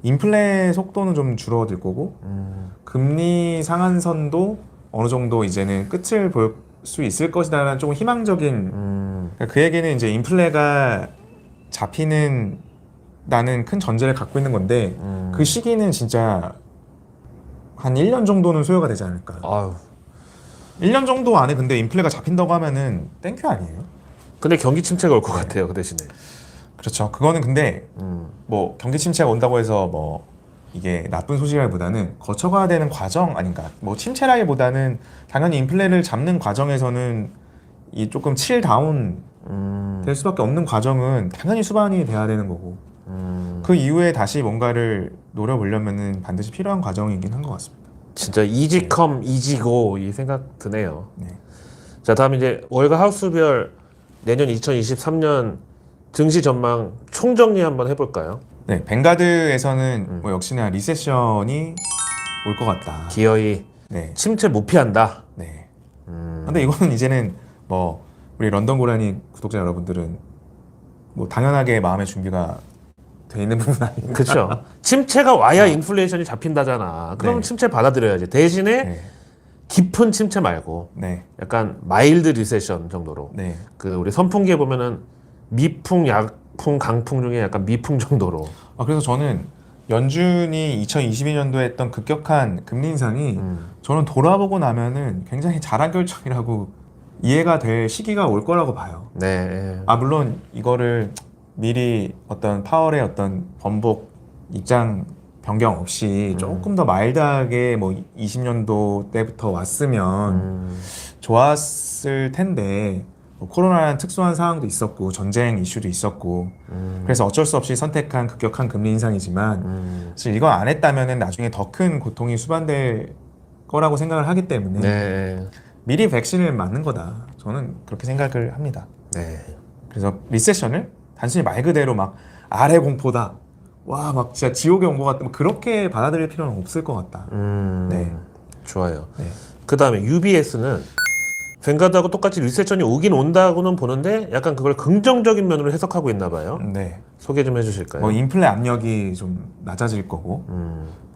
인플레 속도는 좀 줄어들 거고 금리 상한선도 어느 정도 이제는 끝을 볼 수 있을 것이다라는 조금 희망적인 그러니까 그 얘기는 이제 인플레가 잡히는 나는 큰 전제를 갖고 있는 건데 그 시기는 진짜 한 1년 정도는 소요가 되지 않을까. 아유. 1년 정도 안에 근데 인플레가 잡힌다고 하면은 땡큐 아니에요? 근데 경기 침체가 올 것 같아요. 그 대신에. 그렇죠. 그거는 근데 뭐 경기 침체가 온다고 해서 뭐 이게 나쁜 소식이라기보다는 거쳐가야 되는 과정 아닌가. 뭐 침체라기보다는 당연히 인플레를 잡는 과정에서는 이 조금 칠 다운 될 수밖에 없는 과정은 당연히 수반이 돼야 되는 거고 그 이후에 다시 뭔가를 노려보려면은 반드시 필요한 과정이긴 한 것 같습니다. 진짜 이지컴 이지고 이 생각 드네요. 네. 자, 다음 이제 월가 하우스별 내년 2023년 증시 전망 총정리 한번 해볼까요? 네, 뱅가드에서는 뭐 역시나 리세션이 올 것 같다. 기어이 네, 침체 못 피한다. 네. 근데 이거는 이제는 뭐 우리 런던 고라니 구독자 여러분들은 뭐 당연하게 마음의 준비가 돼 있는 부분 아닌가? 그렇죠. 침체가 와야 인플레이션이 잡힌다잖아. 그럼 네. 침체 받아들여야지. 대신에 네, 깊은 침체 말고 네, 약간 마일드 리세션 정도로. 네. 그 우리 선풍기에 보면은 미풍, 약풍, 강풍 중에 약간 미풍 정도로. 그래서 저는 연준이 2022년도에 했던 급격한 금리 인상이 저는 돌아보고 나면은 굉장히 잘한 결정이라고 이해가 될 시기가 올 거라고 봐요. 네. 물론 이거를 미리 어떤 파월의 어떤 번복 입장 변경 없이 조금 더 마일드하게 뭐 20년도 때부터 왔으면 좋았을 텐데 뭐 코로나라는 특수한 상황도 있었고 전쟁 이슈도 있었고 그래서 어쩔 수 없이 선택한 급격한 금리 인상이지만 사실 이거 안 했다면은 나중에 더 큰 고통이 수반될 거라고 생각을 하기 때문에 네. 미리 백신을 맞는 거다. 저는 그렇게 생각을 합니다. 네. 그래서 리세션을 단순히 말 그대로 막 아래 공포다. 와, 막 진짜 지옥에 온 것 같다. 뭐 그렇게 받아들일 필요는 없을 것 같다. 네. 좋아요. 네. 그 다음에 UBS는 뱅가드하고 똑같이 리세션이 오긴 온다고는 보는데 약간 그걸 긍정적인 면으로 해석하고 있나 봐요. 네. 소개 좀 해주실까요? 뭐 인플레 압력이 좀 낮아질 거고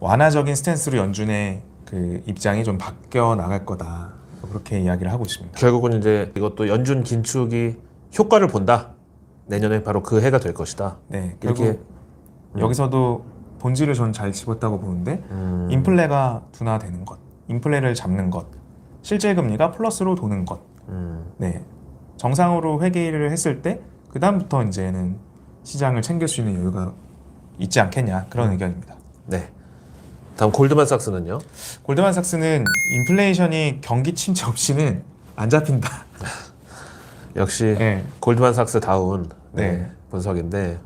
완화적인 스탠스로 연준의 그 입장이 좀 바뀌어 나갈 거다. 뭐 그렇게 이야기를 하고 있습니다. 결국은 이제 이것도 연준 긴축이 효과를 본다. 내년에 바로 그 해가 될 것이다. 네. 이렇게 그리고 여기서도 본질을 전 잘 집었다고 보는데 인플레가 둔화되는 것, 인플레를 잡는 것, 실제 금리가 플러스로 도는 것. 네. 정상으로 회귀를 했을 때 그다음부터 이제는 시장을 챙길 수 있는 여유가 있지 않겠냐 그런 의견입니다. 네. 다음 골드만삭스는요? 골드만삭스는 인플레이션이 경기 침체 없이는 안 잡힌다. 역시 네. 골드만삭스 다운 네. 분석인데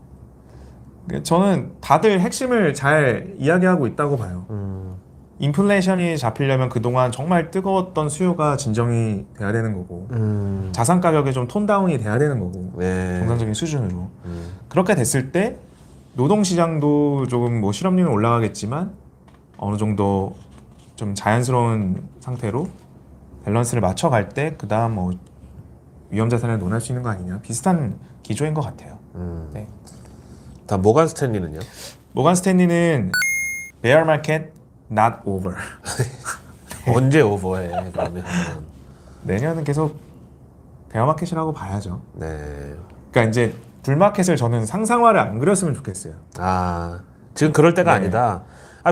저는 다들 핵심을 잘 이야기하고 있다고 봐요. 인플레이션이 잡히려면 그동안 정말 뜨거웠던 수요가 진정이 돼야 되는 거고 자산 가격이 좀 톤다운이 돼야 되는 거고 네. 정상적인 수준으로 그렇게 됐을 때 노동시장도 조금 뭐 실업률은 올라가겠지만 어느 정도 좀 자연스러운 상태로 밸런스를 맞춰갈 때 그 다음 뭐 위험자산을 논할 수 있는 거 아니냐 비슷한 기조인 것 같아요. 네. 다음 모간 스탠리는요? 모간 스탠리는 bear market not over. 언제 오버해? 그러면 내년은 계속 베어마켓이라고 봐야죠. 네. 그러니까 이제 불마켓을 저는 상상화를 안 그렸으면 좋겠어요. 아 지금 그럴 때가 네. 아니다.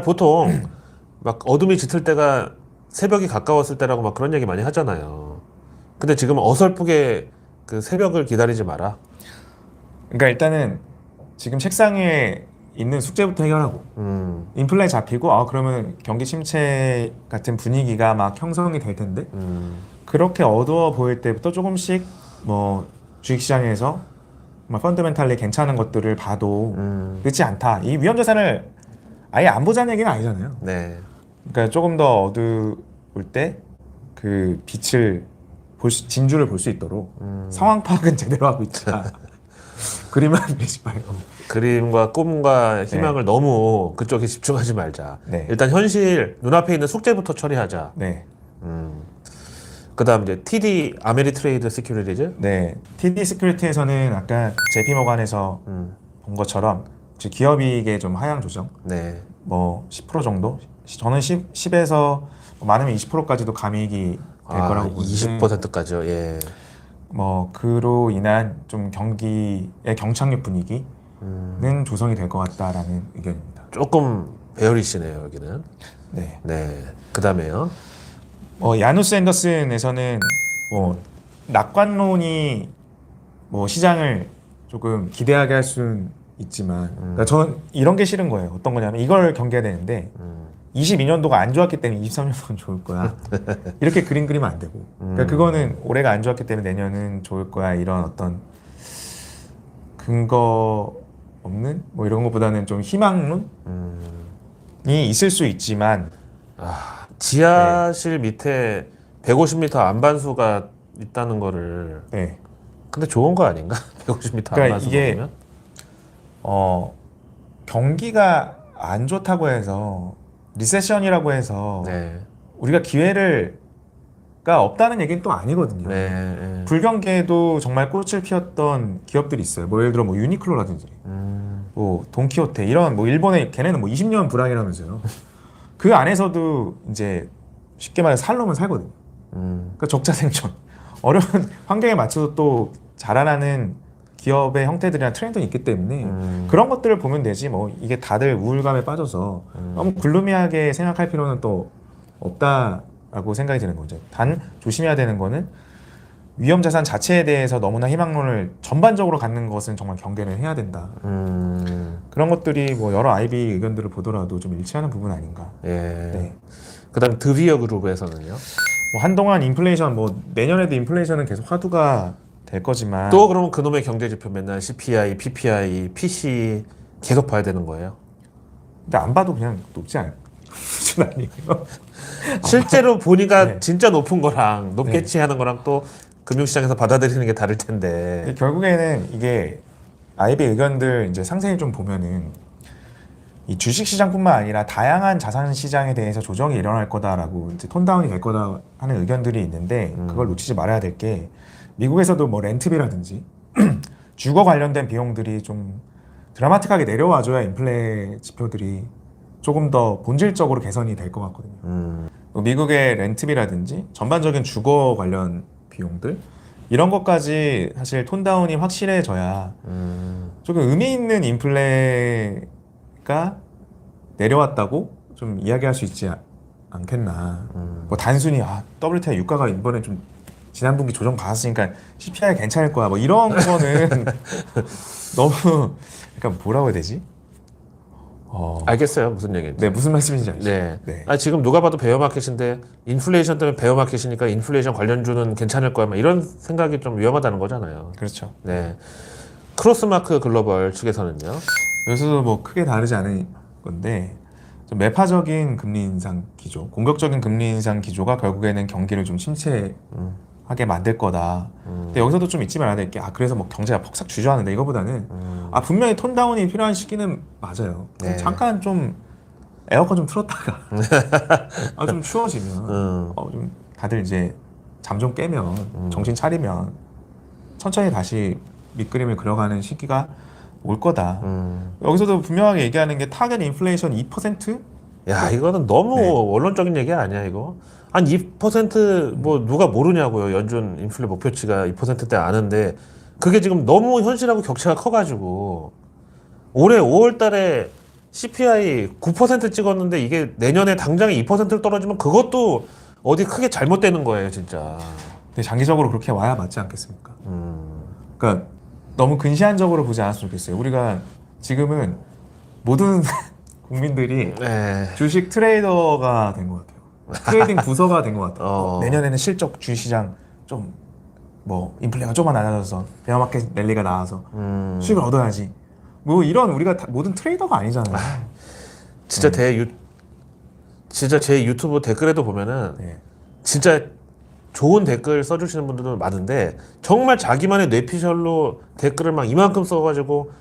보통 막 어둠이 짙을 때가 새벽이 가까웠을 때라고 막 그런 얘기 많이 하잖아요. 근데 지금 어설프게 그 새벽을 기다리지 마라. 그러니까 일단은 지금 책상에 있는 숙제부터 해결하고 인플레 잡히고 그러면 경기 침체 같은 분위기가 막 형성이 될 텐데 그렇게 어두워 보일 때부터 조금씩 뭐 주식시장에서 펀더멘탈리 괜찮은 것들을 봐도 늦지 않다. 이 위험자산을 아예 안 보자는 얘기는 아니잖아요. 네. 그러니까 조금 더 어두울 때 그 빛을 진주를 볼 수 있도록 상황 파악은 제대로 하고 있다. 그림을 그리지 말고. 그림과 꿈과 희망을 너무 그쪽에 집중하지 말자. 네. 일단 현실 눈앞에 있는 숙제부터 처리하자. 네. 그다음 이제 TD 아메리트레이드 시큐리티즈. 네. TD 시큐리티에서는 아까 JP 모간에서 본 것처럼 즉 기업이익의 좀 하향 조정, 네. 뭐 10% 정도. 저는 10에서 많으면 20%까지도 감익이 될 거라고 보는데 20%까지요. 예. 뭐 그로 인한 좀 경기의 경착륙 분위기는 조성이 될 것 같다라는 의견입니다. 조금 베어리시네요, 여기는. 네. 네. 그다음에요. 야누스 앤더슨에서는 뭐 낙관론이 뭐 시장을 조금 기대하게 할 수는 있지만 그러니까 저는 이런 게 싫은 거예요. 어떤 거냐면 이걸 경계해야 되는데 22년도가 안 좋았기 때문에 23년도는 좋을 거야. 이렇게 그리면 안 되고. 그러니까 그거는 올해가 안 좋았기 때문에 내년은 좋을 거야. 이런 어떤 근거 없는 뭐 이런 것보다는 좀 희망론이 있을 수 있지만 지하실 밑에 150m 안반수가 있다는 거를 네. 근데 좋은 거 아닌가? 150m 그러니까 안반수 이게 먹으면? 경기가 안 좋다고 해서 리세션이라고 해서 네. 우리가 기회가 없다는 얘기는 또 아니거든요. 네. 네. 불경기에도 정말 꽃을 피웠던 기업들이 있어요. 뭐 예를 들어 뭐 유니클로라든지, 뭐 돈키호테 이런 뭐 일본의 걔네는 뭐 20년 불황이라면서요. 그 안에서도 이제 쉽게 말해서 살려면 살거든요. 그러니까 적자 생존. 어려운 환경에 맞춰서 또 자라나는 기업의 형태들이나 트렌드는 있기 때문에 그런 것들을 보면 되지 뭐 이게 다들 우울감에 빠져서 너무 글루미하게 생각할 필요는 또 없다라고 생각이 드는 거죠. 단 조심해야 되는 거는 위험 자산 자체에 대해서 너무나 희망론을 전반적으로 갖는 것은 정말 경계를 해야 된다. 그런 것들이 뭐 여러 IB 의견들을 보더라도 좀 일치하는 부분 아닌가. 예. 네. 그다음 드비어 그룹에서는요. 뭐 한동안 인플레이션 뭐 내년에도 인플레이션은 계속 화두가 될 거지만 또 그러면 그놈의 경제 지표 맨날 CPI, PPI, PC 계속 봐야 되는 거예요. 근데 안 봐도 그냥 높지 않을 수는 아니고요. 실제로 보니까 네. 진짜 높은 거랑 높겠지 네. 하는 거랑 또 금융시장에서 받아들이는 게 다를 텐데. 근데 결국에는 이게 IB 의견들 이제 상세히 좀 보면은 이 주식시장뿐만 아니라 다양한 자산시장에 대해서 조정이 일어날 거다라고 이제 톤다운이 될 거다 하는 의견들이 있는데 그걸 놓치지 말아야 될 게 미국에서도 뭐 렌트비라든지 주거 관련된 비용들이 좀 드라마틱하게 내려와줘야 인플레 지표들이 조금 더 본질적으로 개선이 될 것 같거든요. 미국의 렌트비라든지 전반적인 주거 관련 비용들 이런 것까지 사실 톤다운이 확실해져야 조금 의미 있는 인플레가 내려왔다고 좀 이야기할 수 있지 않겠나. 뭐 단순히 WTI 유가가 이번에 좀 지난 분기 조정 받았으니까 CPI 괜찮을 거야. 뭐 이런 거는 너무 약간 뭐라고 해야 되지? 알겠어요 무슨 얘기인지. 네, 무슨 말씀인지 알죠? 네. 네. 지금 누가 봐도 베어마켓인데 인플레이션 때문에 베어마켓이니까 인플레이션 관련주는 괜찮을 거야. 막 이런 생각이 좀 위험하다는 거잖아요. 그렇죠. 네. 크로스마크 글로벌 측에서는요. 여기서도 뭐 크게 다르지 않은 건데 좀 매파적인 금리 인상 기조, 공격적인 금리 인상 기조가 결국에는 경기를 좀 침체하게 만들 거다. 근데 여기서도 좀 잊지 말아야 될 게 그래서 뭐 경제가 폭삭 주저하는데 이거보다는 분명히 톤다운이 필요한 시기는 맞아요. 네. 잠깐 좀 에어컨 좀 틀었다가 좀 추워지면 좀 다들 이제 잠 좀 깨면 정신 차리면 천천히 다시 밑그림을 그려가는 시기가 올 거다. 여기서도 분명하게 얘기하는 게 타겟 인플레이션 2%? 야, 이거는 너무 네. 원론적인 얘기 아니야, 이거? 한 2%뭐 누가 모르냐고요. 연준 인플레 목표치가 2%대 아는데 그게 지금 너무 현실하고 격차가 커가지고 올해 5월 달에 CPI 9% 찍었는데 이게 내년에 당장에 2%를 떨어지면 그것도 어디 크게 잘못되는 거예요, 진짜. 근데 장기적으로 그렇게 와야 맞지 않겠습니까? 그러니까 너무 근시안적으로 보지 않았으면 좋겠어요. 우리가 지금은 모든 국민들이 네. 주식 트레이더가 된 것 같아요. 트레이딩 부서가 된 것 같아요. 어. 내년에는 실적 주시장 좀 뭐 인플레가 조금만 낮아져서 베어마켓 랠리가 나와서 수익을 얻어야지. 뭐 이런 우리가 모든 트레이더가 아니잖아요. 진짜 진짜 제 유튜브 댓글에도 보면은 네. 진짜 좋은 댓글 써주시는 분들도 많은데 정말 자기만의 뇌피셜로 댓글을 막 이만큼 써가지고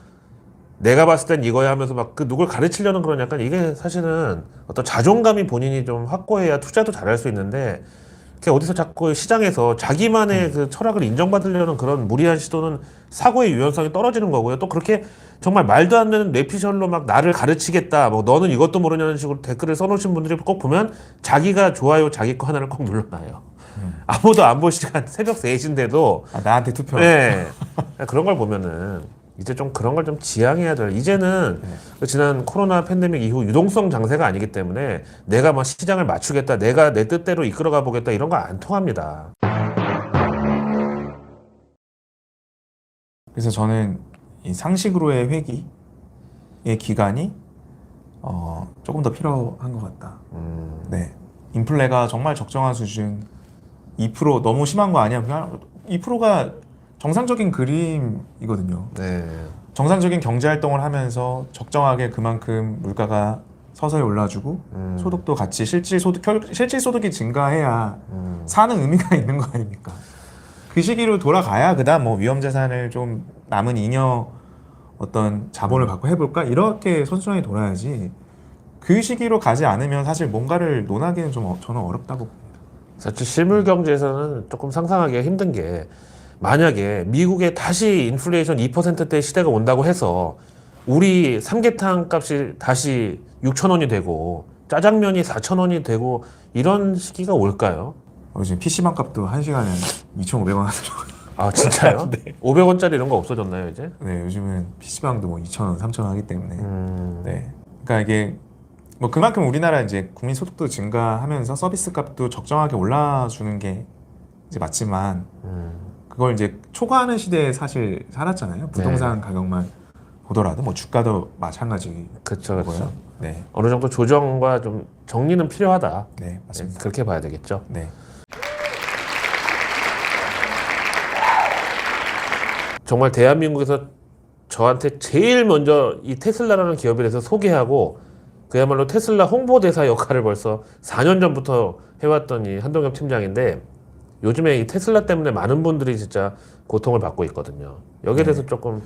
내가 봤을 땐 이거야 하면서 막 그 누굴 가르치려는 그런 약간 이게 사실은 어떤 자존감이 본인이 좀 확고해야 투자도 잘할 수 있는데 어디서 자꾸 시장에서 자기만의 그 철학을 인정받으려는 그런 무리한 시도는 사고의 유연성이 떨어지는 거고요. 또 그렇게 정말 말도 안 되는 뇌피셜로 막 나를 가르치겠다, 뭐 너는 이것도 모르냐는 식으로 댓글을 써놓으신 분들이 꼭 보면 자기가 좋아요 자기 거 하나를 꼭 눌러놔요. 아무도 안 볼 시간 새벽 3시인데도 나한테 투표. 네. 그런 걸 보면은 이제 좀 그런 걸 좀 지양해야 될. 이제는 그 지난 코로나 팬데믹 이후 유동성 장세가 아니기 때문에 내가 막 시장을 맞추겠다, 내가 내 뜻대로 이끌어가 보겠다 이런 거 안 통합니다. 그래서 저는 이 상식으로의 회귀의 기간이 조금 더 필요한 것 같다. 네, 인플레가 정말 적정한 수준 2% 너무 심한 거 아니야? 그냥 2%가 정상적인 그림이거든요. 네. 정상적인 경제 활동을 하면서 적정하게 그만큼 물가가 서서히 올라주고 소득도 같이 실질 소득이 증가해야 사는 의미가 있는 거 아닙니까? 그 시기로 돌아가야 그다음 뭐 위험 자산을 좀 남은 잉여 어떤 자본을 갖고 해볼까 이렇게 선순환이 돌아야지. 그 시기로 가지 않으면 사실 뭔가를 논하기는 좀 저는 어렵다고 봅니다. 사실 실물 경제에서는 조금 상상하기가 힘든 게 만약에 미국에 다시 인플레이션 2%대 시대가 온다고 해서 우리 삼계탕 값이 다시 6,000원이 되고 짜장면이 4,000원이 되고 이런 시기가 올까요? 지금 PC방 값도 1시간에 2,500원 하더라고요. 아 진짜요? 네. 500원짜리 이런 거 없어졌나요 이제? 네, 요즘은 PC방도 뭐 2,000원, 3,000원 하기 때문에. 네. 그러니까 이게 뭐 그만큼 우리나라 이제 국민 소득도 증가하면서 서비스 값도 적정하게 올라주는 게 이제 맞지만 그걸 이제 초과하는 시대에 사실 살았잖아요. 부동산 가격만 보더라도 뭐 주가도 마찬가지고요. 그렇죠. 네. 어느 정도 조정과 좀 정리는 필요하다. 네, 맞습니다. 그렇게 봐야 되겠죠. 네. 정말 대한민국에서 저한테 제일 먼저 이 테슬라라는 기업에 대해서 소개하고 그야말로 테슬라 홍보대사 역할을 벌써 4년 전부터 해왔던 이 한동엽 팀장인데 요즘에 이 테슬라 때문에 많은 분들이 진짜 고통을 받고 있거든요. 여기에 대해서 조금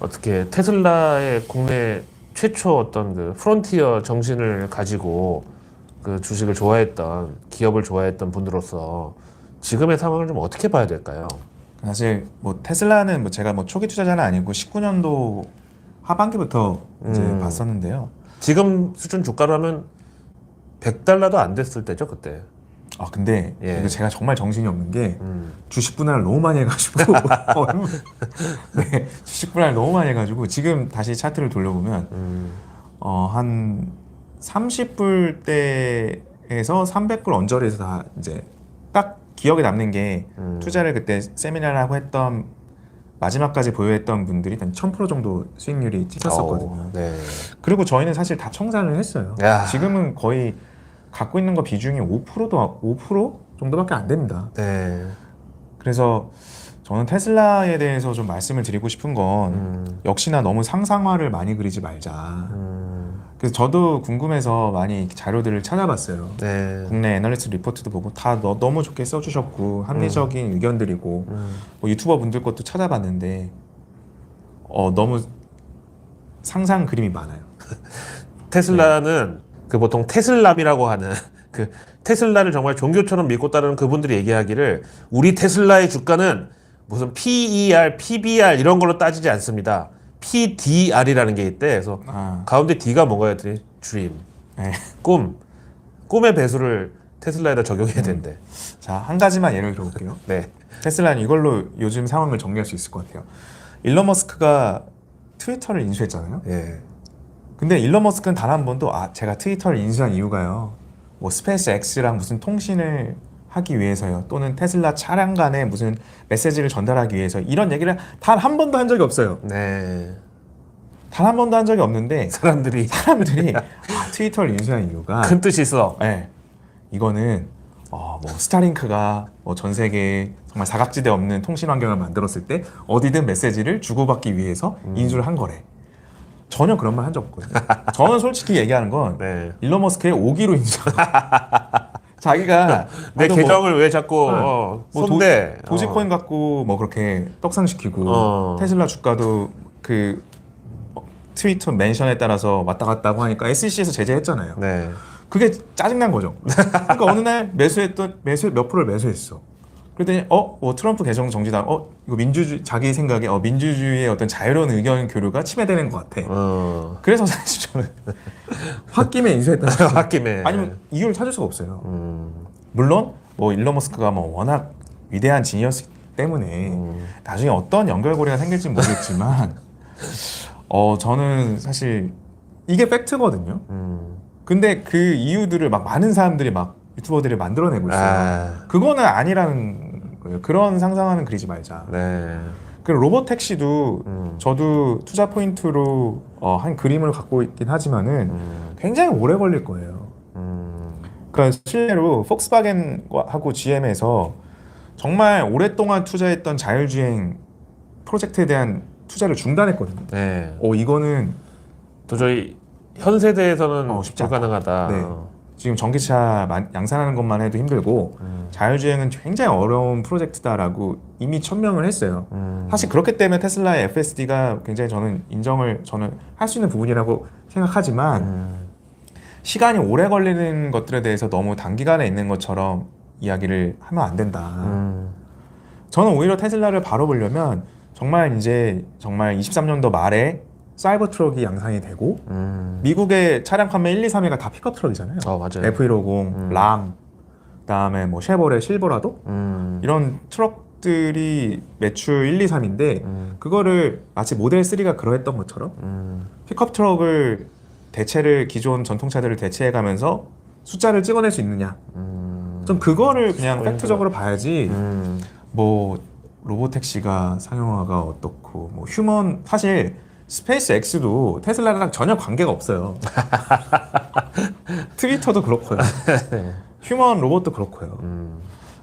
어떻게 테슬라의 국내 최초 어떤 그 프론티어 정신을 가지고 그 주식을 좋아했던 기업을 좋아했던 분들로서 지금의 상황을 좀 어떻게 봐야 될까요? 사실 뭐 테슬라는 뭐 제가 뭐 초기 투자자는 아니고 19년도 하반기부터 이제 봤었는데요. 지금 수준 주가로 하면 100달러도 안 됐을 때죠 그때. 아 근데 예. 이거 제가 정말 정신이 없는 게 주식 분할을 너무 많이 해가지고 네, 주식 분할을 너무 많이 해가지고 지금 다시 차트를 돌려보면 한 30불대에서 300불 언저리에서 다 이제 딱 기억에 남는 게 투자를 그때 세미나를 하고 했던 마지막까지 보유했던 분들이 한 1000% 정도 수익률이 찍혔었거든요. 네. 그리고 저희는 사실 다 청산을 했어요. 야. 지금은 거의 갖고 있는 거 비중이 5% 정도밖에 안 됩니다. 네. 그래서 저는 테슬라에 대해서 좀 말씀을 드리고 싶은 건 역시나 너무 상상화를 많이 그리지 말자. 그래서 저도 궁금해서 많이 자료들을 찾아봤어요. 네. 국내 애널리스트 리포트도 보고 다 너무 좋게 써주셨고 합리적인 의견들이고 뭐 유튜버 분들 것도 찾아봤는데 너무 상상 그림이 많아요. 테슬라는 그 보통 테슬람이라고 하는 그 테슬라를 정말 종교처럼 믿고 따르는 그분들이 얘기하기를 우리 테슬라의 주가는 무슨 PER, PBR 이런 걸로 따지지 않습니다. PDR이라는 게 있대. 그래서 가운데 D가 뭔가 했더니 dream, 네. 꿈의 배수를 테슬라에다 적용해야 된대. 자, 한 가지만 예를 들어볼게요. 네. 테슬라는 이걸로 요즘 상황을 정리할 수 있을 것 같아요. 일론 머스크가 트위터를 인수했잖아요. 예. 근데 일론 머스크는 단 한 번도 제가 트위터를 인수한 이유가요. 뭐 스페이스 X랑 무슨 통신을 하기 위해서요. 또는 테슬라 차량 간에 무슨 메시지를 전달하기 위해서 이런 얘기를 단 한 번도 한 적이 없어요. 네. 단 한 번도 한 적이 없는데 사람들이 트위터를 인수한 이유가 큰 뜻이 있어. 네, 이거는 뭐 스타링크가 뭐 전 세계에 정말 사각지대 없는 통신 환경을 만들었을 때 어디든 메시지를 주고받기 위해서 인수를 한 거래. 전혀 그런 말 한 적 없거든요. 저는 솔직히 얘기하는 건 네. 일론 머스크의 오기로 인수. 자기가 내 계정을 왜 자꾸 뭐 손대? 도지코인 갖고 뭐 그렇게 떡상시키고 테슬라 주가도 그 트위터 멘션에 따라서 왔다 갔다 하고 하니까 SEC에서 제재했잖아요. 네. 그게 짜증난 거죠. 그러니까 어느 날 매수 몇 프로를 매수했어. 그랬더니 트럼프 개정 정지다. 이거 민주주의 자기 생각에 민주주의의 어떤 자유로운 의견 교류가 침해되는 것 같아. 그래서 사실 저는 홧김에 인수했다. 홧김에. 아니면 이유를 찾을 수가 없어요. 물론 뭐 일론 머스크가 뭐 워낙 위대한 진이었기 때문에 나중에 어떤 연결고리가 생길지 모르겠지만 저는 사실 이게 팩트거든요. 근데 그 이유들을 막 많은 사람들이 막 유튜버들이 만들어내고 있어요. 그거는 아니라는 거예요. 그런 상상하는 그리지 말자. 네. 그리고 로봇 택시도 저도 투자 포인트로 한 그림을 갖고 있긴 하지만은 굉장히 오래 걸릴 거예요. 그러니까 실제로 폭스바겐하고 GM에서 정말 오랫동안 투자했던 자율주행 프로젝트에 대한 투자를 중단했거든요. 네. 이거는 도저히 현 세대에서는 쉽지 않다. 불가능하다. 네. 지금 전기차 양산하는 것만 해도 힘들고 자율주행은 굉장히 어려운 프로젝트다라고 이미 천명을 했어요. 사실 그렇기 때문에 테슬라의 FSD가 굉장히 저는 할 수 있는 부분이라고 생각하지만 시간이 오래 걸리는 것들에 대해서 너무 단기간에 있는 것처럼 이야기를 하면 안 된다. 저는 오히려 테슬라를 바로 보려면 정말 23년도 말에 사이버 트럭이 양산이 되고 미국의 차량 판매 1, 2, 3위가 다 픽업 트럭이잖아요. 맞아요. F150, 람, 그다음에 뭐 쉐보레 실버라도 이런 트럭들이 매출 1, 2, 3인데 그거를 마치 모델 3가 그러했던 것처럼 픽업 트럭을 기존 전통차들을 대체해가면서 숫자를 찍어낼 수 있느냐? 좀 그거를 그냥 팩트적으로 봐야지. 뭐 로봇 택시가 상용화가 어떻고 뭐 사실 스페이스 X도 테슬라랑 전혀 관계가 없어요. 트위터도 그렇고요. 휴먼 로봇도 그렇고요.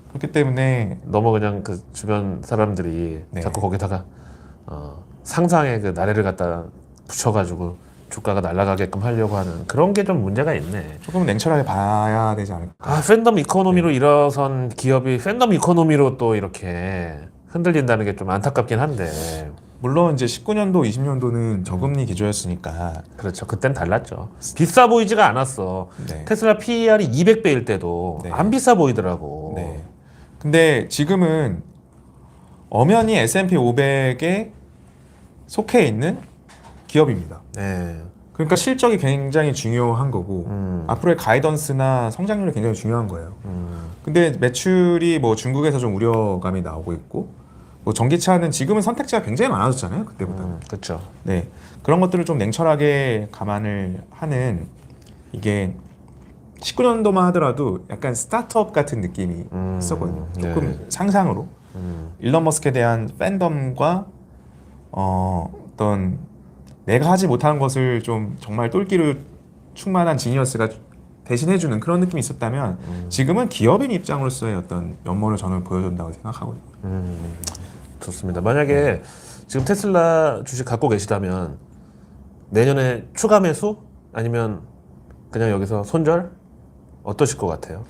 그렇기 때문에 너무 그냥 그 주변 사람들이 네. 자꾸 거기다가 상상의 그 나래를 갖다 붙여가지고 주가가 날아가게끔 하려고 하는 그런 게 좀 문제가 있네. 조금 냉철하게 봐야 되지 않을까. 팬덤 이코노미로 일어선 기업이 팬덤 이코노미로 또 이렇게 흔들린다는 게 좀 안타깝긴 한데. 물론 이제 19년도, 20년도는 저금리 기조였으니까. 그렇죠. 그땐 달랐죠. 비싸 보이지가 않았어. 네. 테슬라 PER이 200배일 때도 네. 안 비싸 보이더라고. 네. 근데 지금은 엄연히 S&P 500에 속해 있는 기업입니다. 네. 그러니까 실적이 굉장히 중요한 거고 앞으로의 가이던스나 성장률이 굉장히 중요한 거예요. 근데 매출이 뭐 중국에서 좀 우려감이 나오고 있고 뭐 전기차는 지금은 선택지가 굉장히 많아졌잖아요. 그때보다는. 그렇죠. 네. 그런 것들을 좀 냉철하게 감안을 하는 이게 19년도만 하더라도 약간 스타트업 같은 느낌이 있었거든요. 조금 네. 상상으로. 일론 머스크에 대한 팬덤과 어떤 내가 하지 못하는 것을 좀 정말 똘끼로 충만한 지니어스가 대신해주는 그런 느낌이 있었다면 지금은 기업인 입장으로서의 어떤 면모를 저는 보여준다고 생각하거든요. 좋습니다. 만약에 지금 테슬라 주식 갖고 계시다면 내년에 추가 매수? 아니면 그냥 여기서 손절? 어떠실 것 같아요?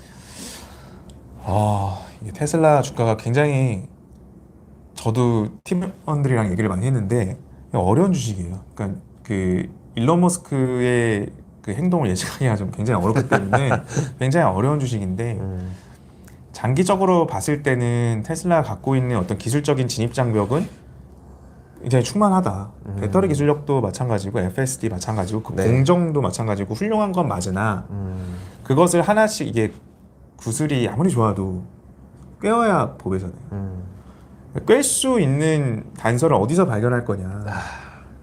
이게 테슬라 주가가 굉장히 저도 팀원들이랑 얘기를 많이 했는데 어려운 주식이에요. 그러니까 그 일론 머스크의 그 행동을 예측하기가 좀 굉장히 어렵기 때문에 굉장히 어려운 주식인데 장기적으로 봤을 때는 테슬라가 갖고 있는 어떤 기술적인 진입 장벽은 굉장히 충만하다. 배터리 기술력도 마찬가지고 FSD 마찬가지고 그 네. 공정도 마찬가지고 훌륭한 건 맞으나 그것을 하나씩 이게 구슬이 아무리 좋아도 꿰어야 보배잖아요. 꿰 수 있는 단서를 어디서 발견할 거냐.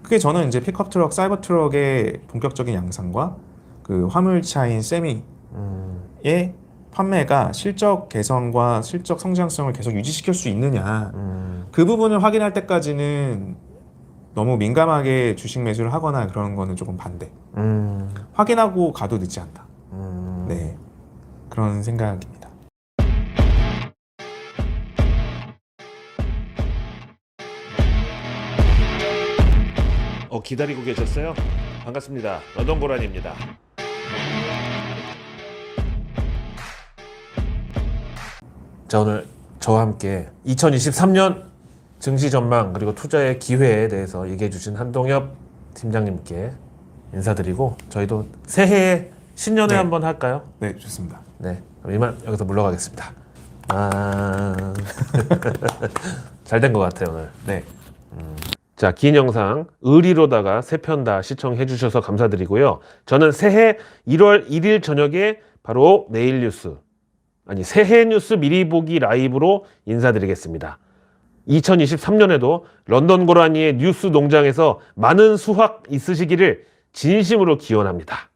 그게 저는 이제 픽업 트럭, 사이버 트럭의 본격적인 양상과 그 화물차인 세미의 판매가 실적 개선과 실적 성장성을 계속 유지시킬 수 있느냐. 그 부분을 확인할 때까지는 너무 민감하게 주식 매수를 하거나 그런 거는 조금 반대. 확인하고 가도 늦지 않다. 네. 그런 생각입니다. 기다리고 계셨어요? 반갑습니다. 런던고란입니다. 자, 오늘 저와 함께 2023년 증시 전망 그리고 투자의 기회에 대해서 얘기해 주신 한동엽 팀장님께 인사드리고 저희도 새해에 신년회 네. 한번 할까요? 네, 좋습니다. 네, 그럼 이만 여기서 물러가겠습니다. 잘 된 것 같아요 오늘. 네. 자, 긴 영상 의리로다가 3편 다 시청해 주셔서 감사드리고요. 저는 새해 1월 1일 저녁에 바로 내일 뉴스, 아니 새해 뉴스 미리 보기 라이브로 인사드리겠습니다. 2023년에도 런던 고라니의 뉴스 농장에서 많은 수확 있으시기를 진심으로 기원합니다.